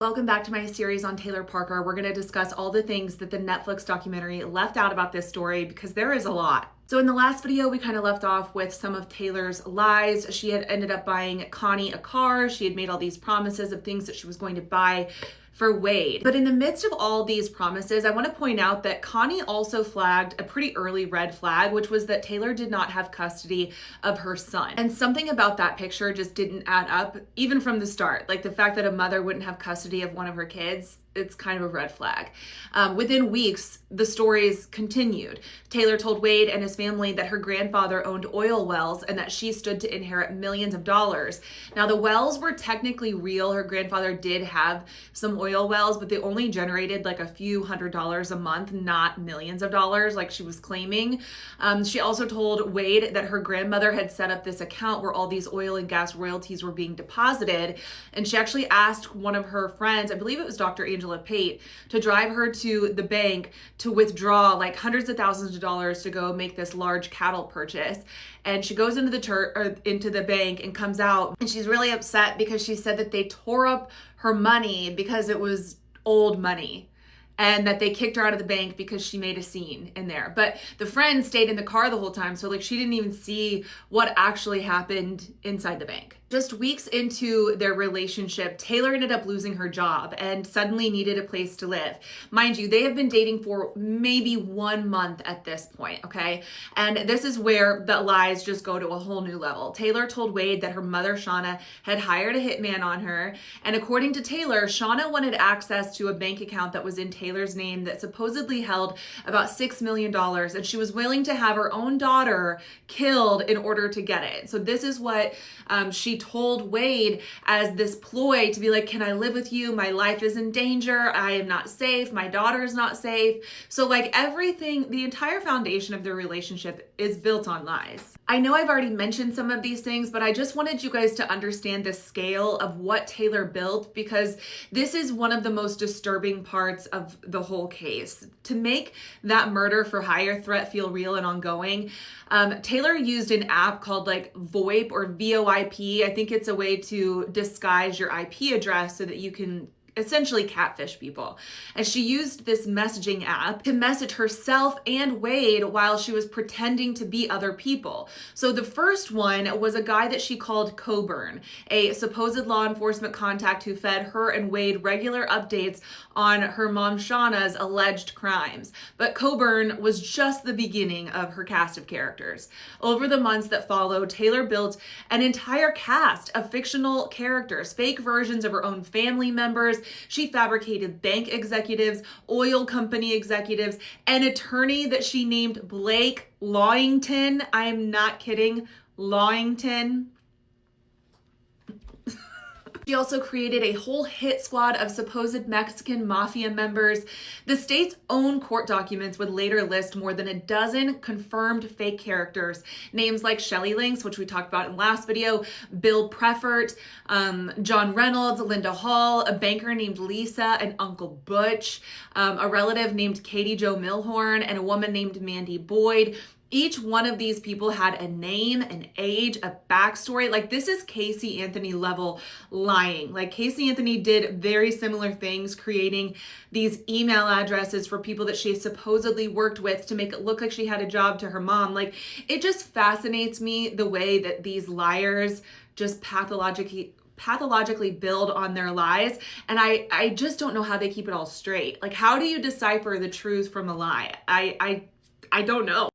Welcome back to my series on Taylor Parker. We're going to discuss all the things that the Netflix documentary left out about this story because there is a lot. So in the last video, we kind of left off with some of Taylor's lies. She had ended up buying Connie a car. She had made all these promises of things that she was going to buy for Wade. But in the midst of all these promises, I want to point out that Connie also flagged a pretty early red flag, which was that Taylor did not have custody of her son. And something about that picture just didn't add up, even from the start. Like the fact that a mother wouldn't have custody of one of her kids, it's kind of a red flag. Within weeks, the stories continued. Taylor told Wade and his family that her grandfather owned oil wells and that she stood to inherit millions of dollars. Now, the wells were technically real. Her grandfather did have some oil wells, but they only generated like a few $100s a month, not millions of dollars like she was claiming. She also told Wade that her grandmother had set up this account where all these oil and gas royalties were being deposited. And she actually asked one of her friends, I believe it was Dr. Angela Pate, to drive her to the bank to withdraw like hundreds of thousands of dollars to go make this large cattle purchase. And she goes into the bank and comes out, and she's really upset because she said that they tore up her money because it was old money, and that they kicked her out of the bank because she made a scene in there. But the friend stayed in the car the whole time, so like she didn't even see what actually happened inside the bank. Just weeks into their relationship, Taylor ended up losing her job and suddenly needed a place to live. Mind you, they have been dating for maybe 1 month at this point, okay? And this is where the lies just go to a whole new level. Taylor told Wade that her mother, Shauna, had hired a hitman on her. And according to Taylor, Shauna wanted access to a bank account that was in Taylor's name that supposedly held about $6 million. And she was willing to have her own daughter killed in order to get it. So this is what she told Wade as this ploy to be like, can I live with you? My life is in danger. I am not safe. My daughter is not safe. So like everything, the entire foundation of their relationship is built on lies. I know I've already mentioned some of these things, but I just wanted you guys to understand the scale of what Taylor built, because this is one of the most disturbing parts of the whole case. To make that murder for hire threat feel real and ongoing, Taylor used an app called like VoIP or VoIP. I think it's a way to disguise your IP address so that you can essentially catfish people. And she used this messaging app to message herself and Wade while she was pretending to be other people. So the first one was a guy that she called Coburn, a supposed law enforcement contact who fed her and Wade regular updates on her mom Shauna's alleged crimes. But Coburn was just the beginning of her cast of characters. Over the months that followed, Taylor built an entire cast of fictional characters, fake versions of her own family members. She fabricated bank executives, oil company executives, an attorney that she named Blake Lawington. I am not kidding, Lawington. She also created a whole hit squad of supposed Mexican mafia members. The state's own court documents would later list more than a dozen confirmed fake characters. Names like Shelley Lynx, which we talked about in the last video, Bill Preffert, John Reynolds, Linda Hall, a banker named Lisa, and Uncle Butch, a relative named Katie Jo Milhorn, and a woman named Mandy Boyd. Each one of these people had a name, an age, a backstory. Like this is Casey Anthony level lying. Like Casey Anthony did very similar things, creating these email addresses for people that she supposedly worked with to make it look like she had a job to her mom. Like it just fascinates me the way that these liars just pathologically build on their lies. And I just don't know how they keep it all straight. Like how do you decipher the truth from a lie? I don't know.